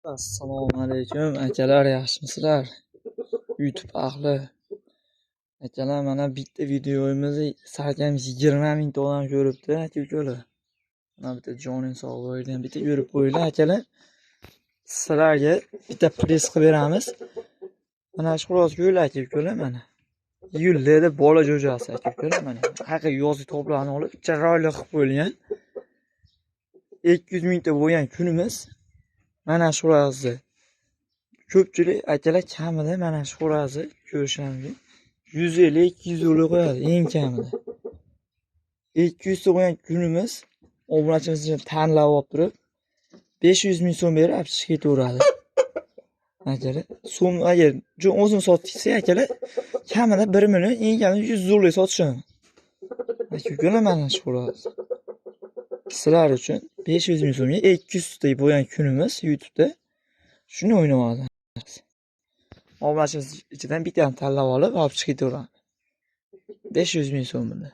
Assalomu alaykum akalar, yaxshimisizlar? YouTube ahli. Akalar, mana bitta videomizni salkam 20 mingta odam ko'ribdi, aka-ukalar. Mana bitta joning sog' bo'lgan bitta ko'rib qo'yinglar akalar. Sizlarga bitta press qilib beramiz. Mana shu xolos ko'rlar aka-ukalar, mana. Yullarda bola jo'jasi aka-ukalar, mana. Haqiqiy yoziq to'plarni olib chiroyli qilib qo'yilgan. 200 mingta bo'lgan kunimiz. Mana shu xo'rozni ko'pchilik akalar kamida mana shu xo'rozni ko'rishlari 150-200 qo'yadi eng kamida. 200 ta qo'ygan kunimiz obunachimizni tanlab olib turib 500 ming so'm berib olib chiqib ketaveradi. Akalar, so'm agar o'zim sotsa akalar kamida 1 million, eng kamida 100 dollar sotishadi. Aka-ukalar, mana shu xo'rozni sizlar uchun 500 ming so'mga 200 ta bo'lgan kunimiz YouTube'da shuni o'ynayapti. Obunachimiz ichidan bittani tanlab olib chiqib ketaveradi. 500 ming so'm bunda.